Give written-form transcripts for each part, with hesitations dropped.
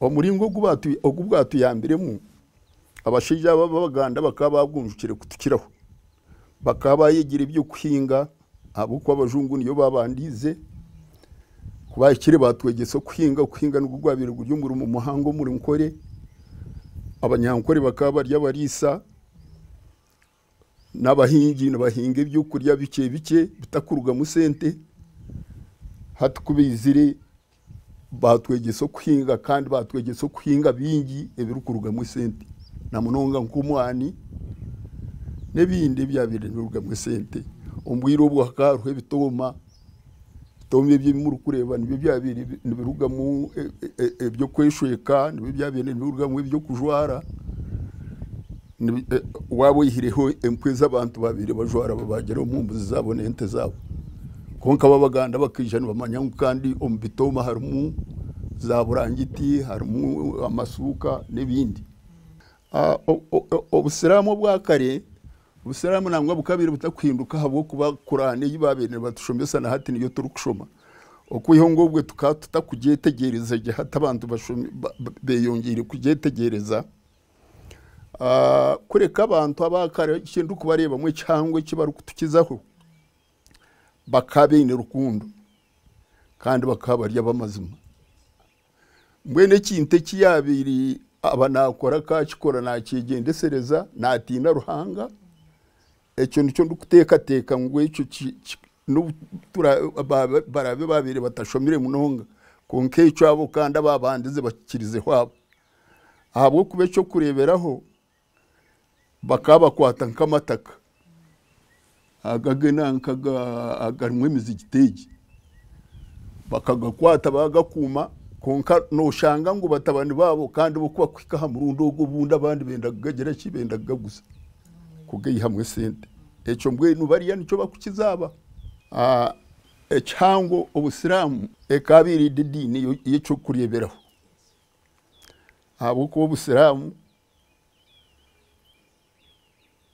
omuringo ogubwatu yambiremu abashija b'Abaganda bakaba bagumjukire kutukiraho bakaba yigira ibyo kuhinga abo kwa abajungu niyo babandize kubakire batwegese kuhinga no kugwabira guryo mu muhango muri nkore abanyankore bakaba barya barisa n'abahingi n'abahinga ibyo kurya bike bitakuruga mu sente hatukubizire batwegese kuhinga kandi batwegese kuhinga bingi ebirukuruga mu sente na munonga nkumwani nebindi byabire n'uruga mu sente umbwiro bwo hakaruhe bitoma ibyo muri kureba nibyo byabire nibiruga mu ibyo kweshweka nibyo byabire nibiruga mu ibyo kujwara wabo yihireho emkweza abantu babire bajwara babagera mu mbuzi zabo nente zabo konka babaganda bakijana bamanya kandi ombitoma harumu za burangiti harumu amasuka nebindi obusiramu bwakare ubusiramu nangwa bukabire butakwihinduka habo kuba Qur'ani yibabene batushomesa na hati niyo turukushoma okuyiho ngobwe tutakujetegereza je hata abantu beyongere kujetegereza kureka abantu abakare kindu kubareba mwe cyangwe kibarukutukizaho bakabene rukundo kandi bakabarya bamazima mbwene kinte kiyabiri abanakora kachikora nakigendesereza natinda ruhanga ecyo nicyo ndukuteka ngo icyo barabe babire batashomire munonga konke icyo abo kandi ababandize bakirize hwabo ahubwo kube cyo kureberaho bakaba kwata nkamataka agagena aganwe mizigitege bakagakwata bagakuma konka no shanga ngo batabani babo kandi bo kwakwika ha murundo go bunda abandi benda gagera kibenda gagusa kugeyi hamwe sente eco mbwe nubariya nico bakukizaba echango obusiramu ekabiri dini yeco kureberaho abo ko obusiramu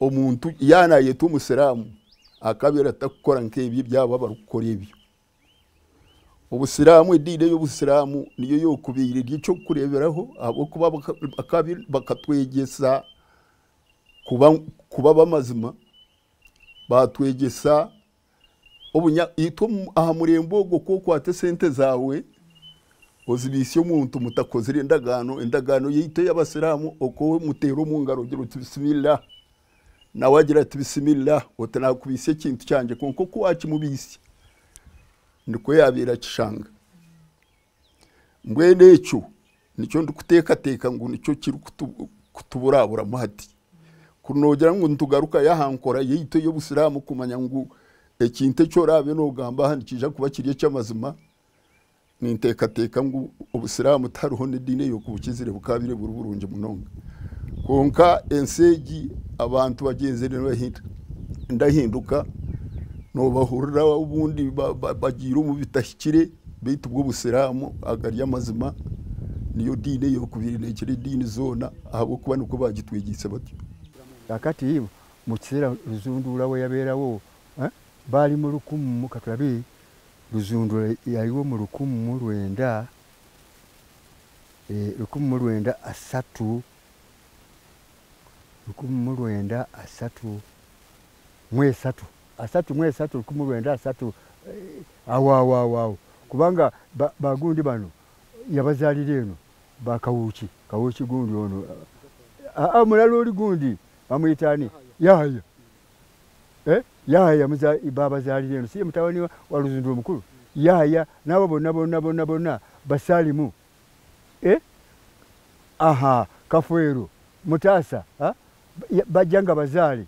omuntu yana yetu umusiramu akabira atakora nk'ibyo byaba barukora ibyo ubusiramu idide y'ubusiramu niyo yo kubira igico kureberaho abo kuba bakatwegesa kuba bamazima batwegesa obunya ito aha murembo go kwate sente zawe ozibisyo umuntu mutakozire indagano yite y'abasiramu oko mutero mu ngaro gira bismillah na wagira ati bismillah utanakubise kintu cyanje konko kwaci mubisi ndiko yabira kishanga mbwene eco nicyo ndukuteka ngo nicyo kiri kutuburabura muhati kunogera ngo ntugaruka yahankora yito yo busiramu kumanya ngo ekinte cyo rabe no gamba handikija kuba kiriye cyamazima ninteka ngo ubusiramu taruho n'idine yo kubukizire bukabire buruburunje munonga konka ensegi abantu bagenzere bahinda ndahinduka no bahurira ubundi bagira mu bitashikire bita ubwo busiramu agari y'amazima niyo dine yo kubiri nekire dine zona ahubwo kuba nuko bagitwegise batyo akati hibo mukira ruzundura we yaberawo bali mu rukumu katurabi ruzundura yariwo mu rukumu mu Rwenda rukumu mu Rwenda asatu rukumu mu Rwenda asatu mwesatu rukumu Rwenda asatu awa kubanga bagundi bano yabazali leno bakawuchi gundi ono mulalo gundi bamuyitani yahaya yahaya muza baba zali leno si mutawani wa Ruzundura mukuru yahaya nabo bona basalimu aha Kafwero Mutasa bajanga bazali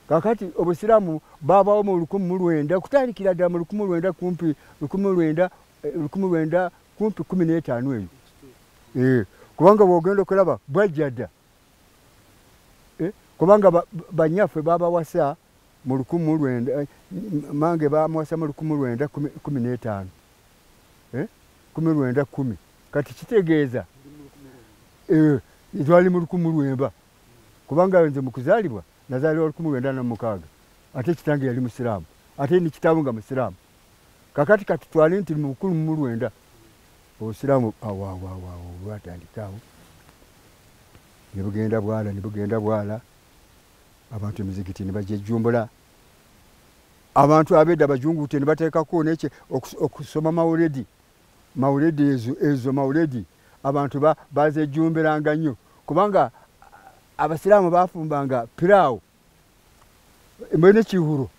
kakati obusiramu baba mu rukumu mu Rwenda kutandikira da mu rukumu Rwenda kumpi rukumu Rwenda kumpi 15 eyo kubanga bogenda kulaba bwajada kubanga banyafe baba wasa mu rukumu Rwenda mange ba mwasa mu rukumu Rwenda 15 10 kati kitegeeza itwali mu rukumu Rwemba kubanga nze mukuzalibwa nazali rukumu Rwenda na mukaga ate kitange yali musiramu ate ni kitabunga musiramu kakati katutwali nti mukuru mu Rwenda obusiraamu bwatandikawo nebugenda bwala abantu emizikiti nebagyejumbula abantu abedda bajungute nebateekako neke okusoma mawuledi ezo mawuledi abantu bazejumbiranga nnyo kubanga abasiraamu bafumbanga piraawo mbwene kihuro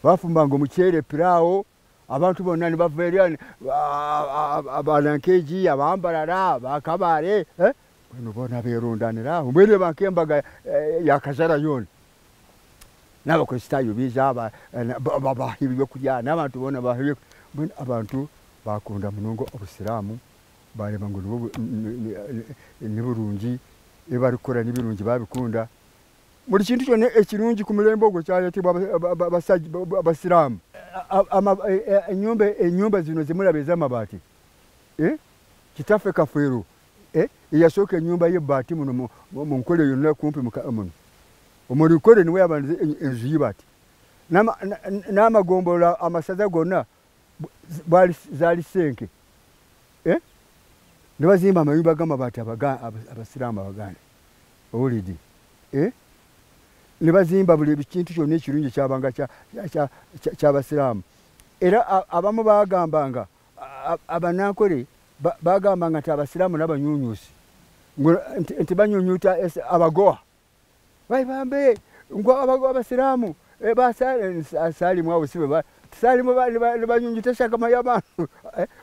bafumbanga omuceere piraawo abantu bonna nebava eri abanankeji abambalala bakabale bano bona berundanira aho mbwene bankembaga yakazara yona n'abakristaayo biza babaha ebyokulya n'abantu bona baha abantu bakunda munongo obusiraamu bareba ngo niburungi ebarikora nibirungi babikunda buli kintu kyonna ekirungi ku mulembe ogwo kyayatibwa abasiraamu enyumba zino zemulaba ez'amabaati kitaffe Kafeero eyasooka enyumba y'ebbaati muno mu nkole yonna kumpi muno omurikole niwe yaba enzu y'ibbaati n'amagombola amasaza gonna zaali senke nebazimba amayumba g'amabaati abasiraamu abaganda owulidde nebazimba buli ekintu kyonna ekirungi kyabanga kyabasiraamu era abamu bagambanga abanankole bagambanga nti abasiraamu n'abanyunyusi nti banyunyuta abagoa baibambe ngo abasiraamu basalimu abo sibe salimu nebanyunyutesha kama y'abantu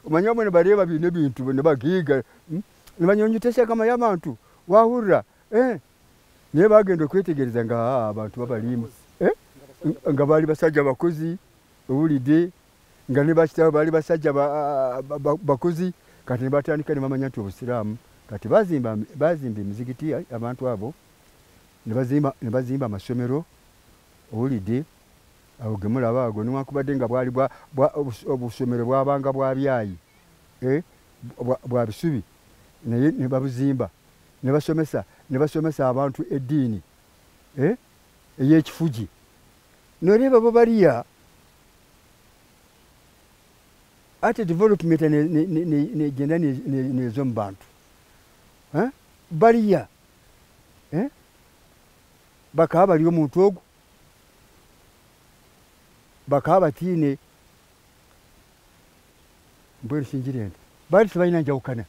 omanya omwe nebareeba bino ebintu nebagiiga nebanyunyutesha kama y'abantu wahurira naye bagenda okwetegereza nga abantu babalimu nga baali basajja bakozi owulidde nga ne bakitaabo baali basajja bakozi kati ne batandika ne bamanya nti obusiraamu kati bazimba emizikiti abantu abo ne bazimba amasomero owulidde awo gemulaba ago newankubadde nga bwali obusomero bwabanga bwabyayi bwa bisubi naye ne babuzimba ne basomesa abantu eddiini ey'ekifugi noreeba bo baliya ate development negenda nezo mu bantu baliya bakaba bali omuntu ogwo bakaba batiine mbwenu sinjire nti bali tebalina njawukana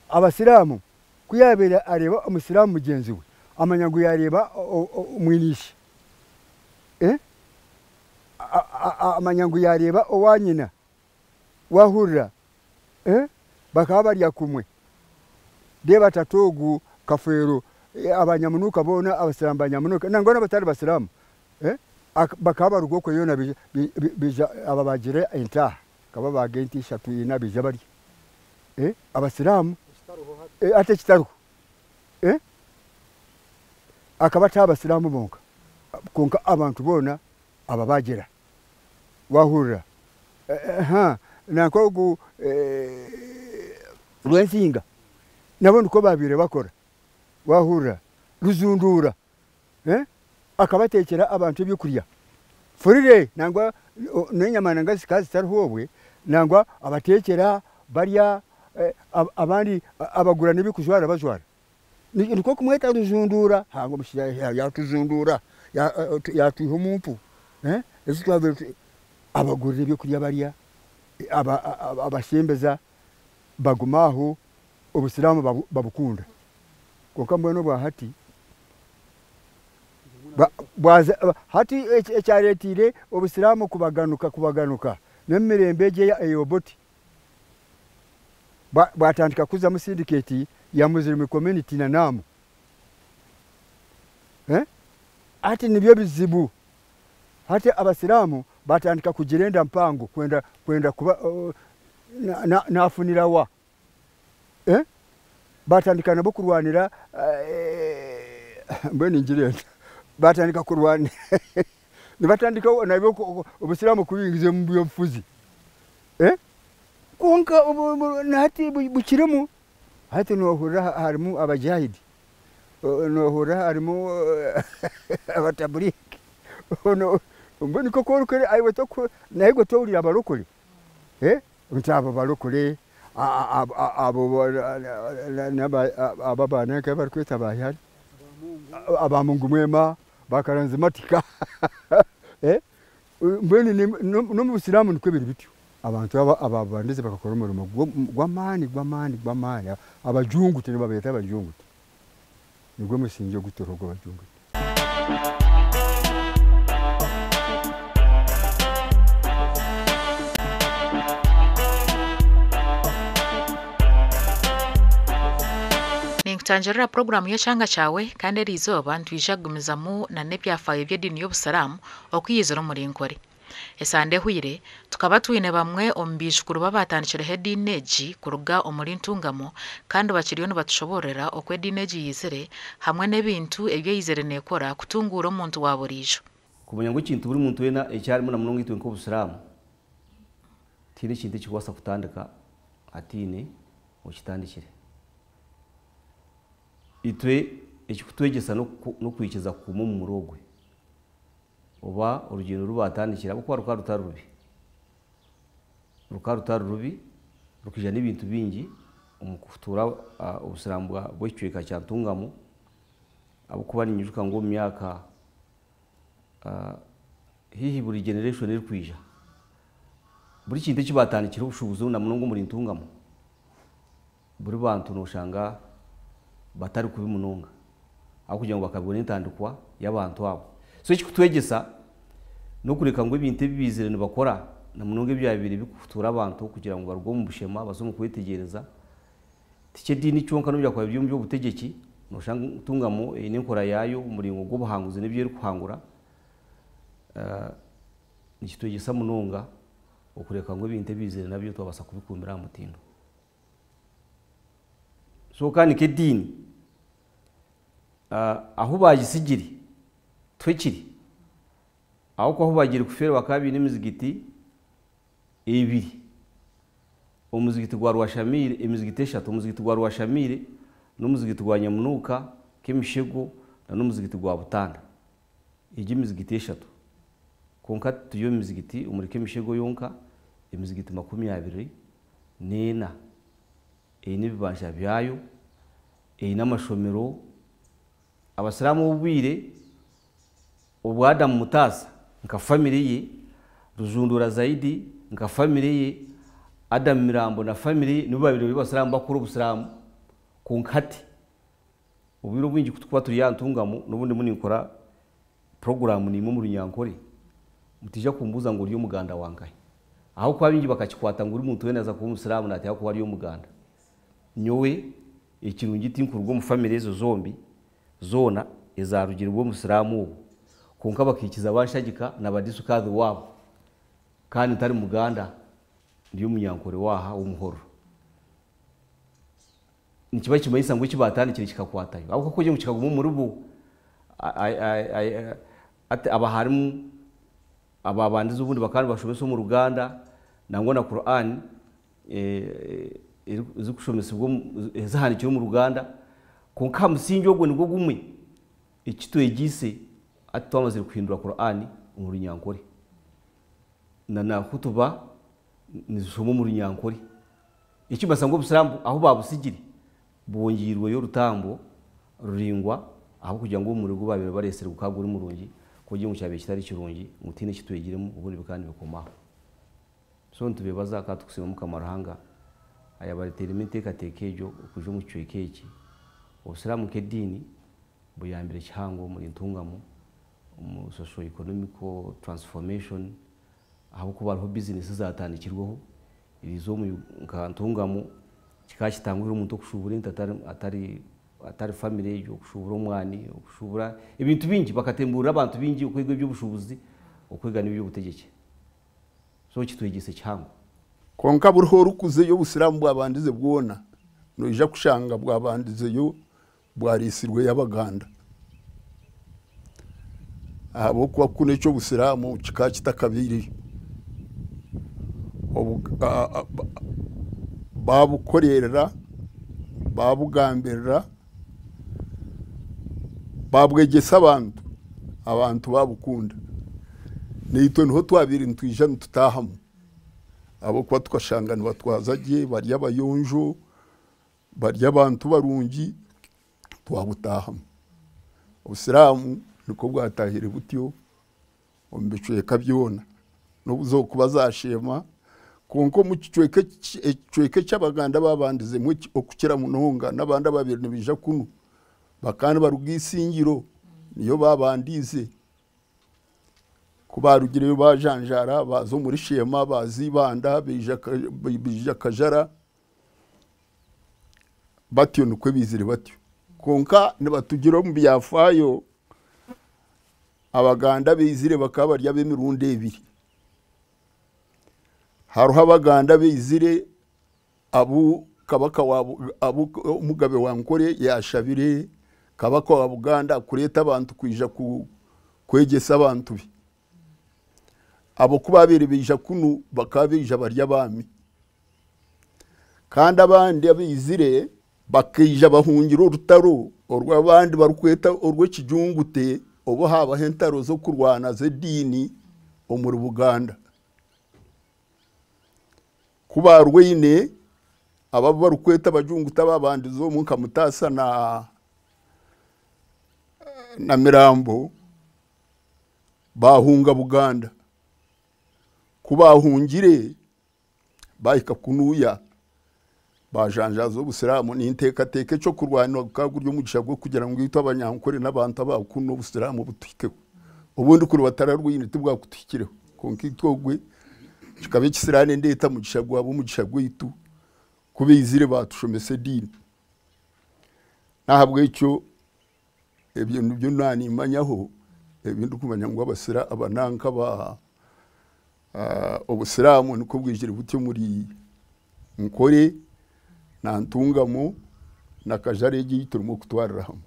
abasiraamu kuyabeera areeba omusiraamu mugenzi we amanya ngu yareeba omwiniishi amanya ngu yareeba owanyina wahurira bakaba balya kumwe de batatoogu Kafeero abanyamunuuka boona abasiraamu banyamunuuka nangona batali basiraamu bakaba baruga okwo yona bija ababagire entaaha kaba baga enti 3 bija bali abasiraamu ate kitaruhu akabata abasiraamu bonka konka abantu boona ababagira wahurira nankogu Lwensinga nabo niko babire bakora wahurira Luzundura akabateekera abantu ebyokulya furire nangwa nenyama nanga zikazi taruhobwe nangwa abateekera balya abandi abagura nebikuzwara bazwara niko kumweta Luzundura hango mushya yatuzundura yatuha omuntu ezitwabire abagura ebyokulya balya abashembeza bagumaho obusiraamu babukunda konka mbwenu bwa hati hati ekyareetire obusiraamu kubaganuka n'emirembe gye eyoboti bwatandika kuza mu syndicate ya Muslim community na Namu ati nibyo bizibu hati abasiraamu batandika kugirenda mpango kwenda kuba nafunirawa batandika nabo kurwanira mbwenu njirenda batandika kurwanira nibatandika nabyo obusiraamu kubingiza mu byobufuzi konka nati bukiremu hati nohurira harimu abajahidi nohurira harimu abataburiki mbwenu koko orukore aiwe naye gwe towulira abarokore ntabo balokole abo ababana ke barkwita bahari abamungu mwema bakaranze matika mbene no mu Islamu niko biri bityo abantu ababandize bakakora umurimo gw'amani abajungu tene babeta abajungu nibwo musinje gutorogo abajungu Tanjira programu y'Ekyanga Kyawe kandi eriizooba ntwijagumizamu na n'ebyafaayo by'eddiini y'Obusiraamu okuyizira omuri Nkore. Esande ehwire tukaba twine bamwe omu baijukuru babatandikireho eddiini egi kuruga omuri Ntungamo kandi bakiriyo nibatushoborera oku eddiini egi yizire hamwe n'ebintu ebyeyizire neekora kutunguura omuntu wa buriijo. Kumanya ngu ekintu buri muntu weena ekyarimu na munonga itwe nk'Obusiraamu tiine ekintu ekikubaasa kutandika atiine okitandikire. Itwe ekikutwegyesa n'okwikiza kuuma omu murogwe oba orugendo rubatandikira ahabwokuba rutari rubi rukija n'ebintu bingi omu kufutuura obusiraamu bw'ekicweka kya Ntungamo ahabwokuba ninyijuka ngu omu myaka hihi buri generation erikwija buri kintu ekibatandikira obushubuzi na munonga omuri Ntungamo buri bantu noshanga batari kubi munonga aho kugira ngo bakabona intandikwa y'abantu abo. So ekikutwegyesa n'okureka ngo ebintu ebibizire nibakora na munonga ebyabire bikufutura abantu kugira ngo barugwe mu bushema basomo kwetegereza tike dini cyonka no byakwa by'umubyo obutegeki noshanga Ntungamo n'enkora yayo umuringo gw'obuhanguzi n'ebyo eri kuhangura nikitwegyesa munonga okureka ngo ebintu ebizire nabyo twabasa kubikumira mutindo. So kandi ke dini aho bagisigiri twekiri aho ko aho bagire kufera bakabi n'emizigiti ebiri omuzigiti gwa Rwashamire emizigiti eshatu omuzigiti gwa Rwashamire n'omuzigiti gwa Nyamunuka Kemishego na n'omuzigiti gwa Butanda egi emizigiti eshatu konka tuyo emizigiti omuri Kemishego yonka emizigiti 24 nena n'ebibanja byayo n'amashomero abasiramu obwire obwa Adamu Mutasa nka family ye Rujundura Zaidi nka family ye Adam Mirambo na family nibo babiri basiramu bakuru obusiramu kunkati obwiro bwingi kutukuba turi ya Ntungamo n'ubundi muni nkora program ni mu Runyankore mutija kumbuza ngo uriyo muganda wangaye aho kwa bingi bakakikwata ngo uri muntu wenaza kuba umusiramu nati aho kuba ariyo muganda nyowe ekirungi tinkurwa mu family ezo zombi zona ezarugira ubwo musiramu ubu konka bakikiza bashagika n'abadisukazi wabo kandi ntari muganda ndiyo Munyankore waha umuhoro nikiba kimayisa ngo kibatandikire kikakwatayo ahubwo ko ngo kikaguma muri bo ate abaharimu ababandiza ubundi bakandi bashomesa mu Ruganda nangwa na Qur'an izikushomesa ubwo zahanikira mu Ruganda konka musingi ogwo nibwo gumwe ekitwegise ati twamaze kuhindura Qur'an mu Runyankore na kutuba nizishomo mu Runyankore ikibasa ngo Obusiramu aho babusigiri bongirwe yo rutambo ruringwa aho kugira ngo umurigo babire baresere gukagura umurungi kugira ngo cyabe kitari kirungi mutine kitwegiremo ubundi bikandi bikomaho so ntubebaza katukusima mukamarahanga aya baritera imiteka tekejo kuje mu cyekeki Obusiramu ke dini buyambire cyango muri Ntungamo mu socio economical transformation aho kubaho business zatandikirwaho irizo mu Ntungamo kikashitangura umuntu kushubura atari family yo kushubura umwani kushubura ibintu bingi bakatembura abantu bingi ukwego by'ubushubuzi ukwega n'ibyo butegeke so kitwegise cyango konka buriho rukuze yo Busiramu bwabandize bwona noija kushanga bwabandize yo bwarisirwe y'Abaganda abo kwa kune cyo Busiramu kikakitakabiri babukorera babugambirira babwegesa abantu babukunda nitwe niho twabiri ntwija ntutahamu abo kuba tukashangana batwazaje bari abayonjo bari abantu barungi twabutahamu Obusiramu niko bwatahire butyo ombicweka byona n'ubuzo kubazashema konko mu kicweke cy'abaganda babandize mu okukira munonga n'abandi babiri nibija kunu bakana barugisingiro niyo babandize kubarugireyo bajanjara bazo muri shema bazibanda bija kajara batyo nukwe bizire batyo konka nibatugira mu byafayo abaganda bizire bakaba barya b'emirundi ebiri haruha abaganda bizire abu kabaka abu umugabe wankore yashabire kabaka wa Buganda kureta abantu kwija kwegesa abantu bi abo kubabere bija kunu bakabija barya bami kandi abandi abizire bakija bahungira urutaro orw'abandi barukweta orw'ekijungute obo haba hentaro zo kurwana ze dini omuri Buganda kuba rwine ababo barukweta bajunguta babandi zo mu Kamutasa na Mirambo bahunga Buganda kubahungire bahika kunuya bajanjazo Obusiramu n'intekateke cyo kurwanira kaguryo mugisha gwo kugira ngo yitwa abanyankore n'abantu abakuno Obusiramu butwikeho ubundi kuri batararwine tubwa kutukireho konkitogwe kikabe kisirane ndeta mugisha gwa abo mugisha gwitu kubizire batushomese dini nahabwe icyo ebintu byo nani manyaho ebintu kumanya ngo abasira abananka ba Obusiramu niko bwijire butyo muri nkore na ntungamo na kajaregi turimo kutwarira hamwe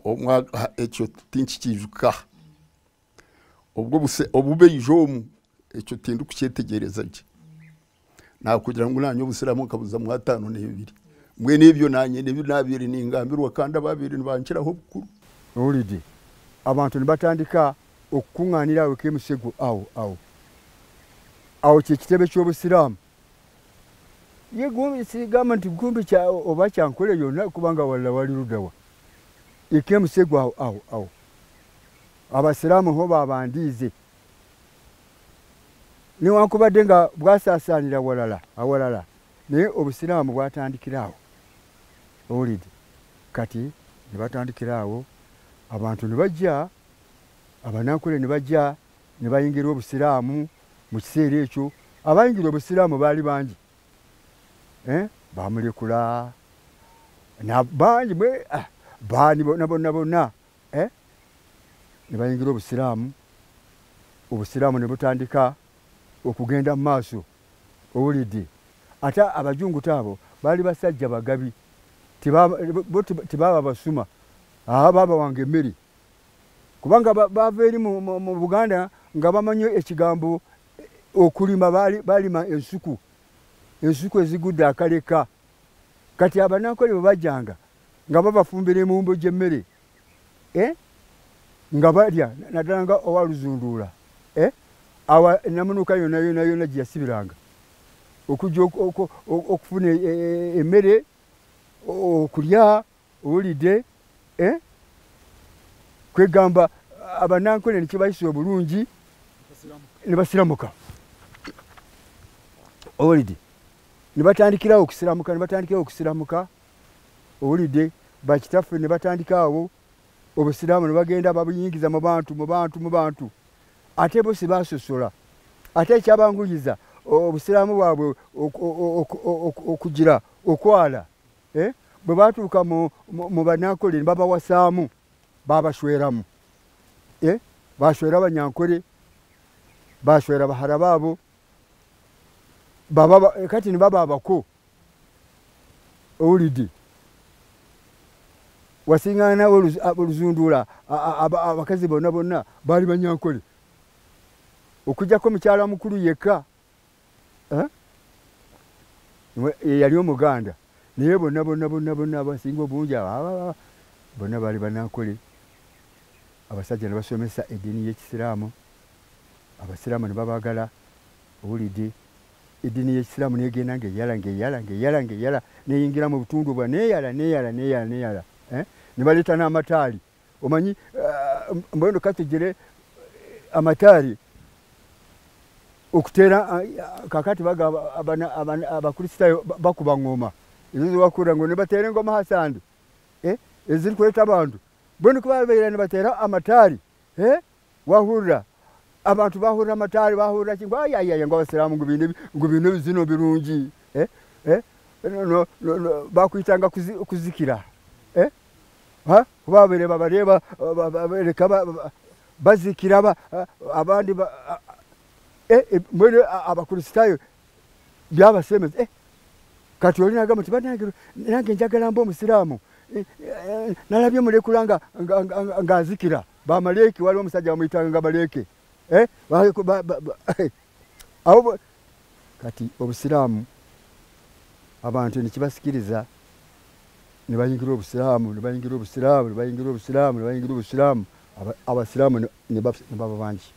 omwaka ecyo tinchikijuka obube ijomu ecyo tindu kucyetegereza nje na kugira ngo nanyo Obusiramu kabuza mu 5 n'ebiri mwe nebyo nanye nebyo nabiri ningambirwa kandi ababiri nibankiraho bukuru olidi abantu nibatandika okukunganira wekemusego awo kyekitebe ky'Obusiramu yegumbi sigama nti gumbi kya oba kyankole yonna kubanga wala wali rudawa ikemusego awo Abasiramu ho babandize ni wakubadde nga bwasasanira awalala naye Obusiramu bwatandikirawo olidi kati nibatandikirawo abantu nibajja abanankole nibajja nibayingira Obusiramu mu kiseera ekyo abayingira Obusiramu bali bangi bamulekula na bangi bani bonna nibayingira Obusiramu nebutandika okugenda mu maaso owulidde ata abajunguta abo bali basajja bagabi tibaba basuma baba wange emmere kubanga bava eri mu Buganda nga bamanyi ekigambo okulima balima ensuku ezigudde akaleka kati abanankole bajjanga nga babafumbira emumbo gy'emmere nga balya naddala nga owaluzunduula awa namunuka yonna gyeyasibiranga okujja okufuna emmere okulya owulidde kwegamba abanankole nekibayisa obulungi nebasiramuka owulidde nibatandikirawo okusiramuka owulidde bakitaffe nibatandikaawo Obusiramu nibagenda babuyingiza mu bantu ate bo sibasosola ate ekyabanguliza Obusiramu bwabwe okugira okwala bwe batuuka mu banankole nibabawasaamu babashweramu bashwera abanyankole bashwera bahara baabo kati nibaba abako owulidde wasingana oluzundula abakazi bonna bali banyankole okujjako mukyala mukulu yekka yali Omuganda naye bonna abasinga obungi bonna bali banankole abasajja ne basomesa eddiini y'Ekisiraamu abasiraamu ne babagala owulidde eddiini y'ekisiraamu negenda ngeyala neyingira mu butundu bwa neyala ne baleeta n'amataali omanyi mbwenu katugire amataali okuteera kakati baga abakristaayo bakuba ngoma ezo ziwakura ngo ne bateera engoma hasande eziri kuleeta abantu mbwenu kubabeera ne bateera amataali wahurira abantu bahurira amataali bahurira kingu ayayaya ngo abasiraamu ngo bino bizino birungi bakuyitanga kuzikira kubabeere babareeba leka bazikira abandi mbwenu abakristaayo byabasemeza kati oli nagamba nti nange njagala mba omusiraamu nalabye mulekula nga azikira bamaleeki waliwo omusajja bamuyitanga nga baleeke kati obusiraamu abantu nekibasikiriza nebayingira obusiraamu abasiraamu ne baba bangi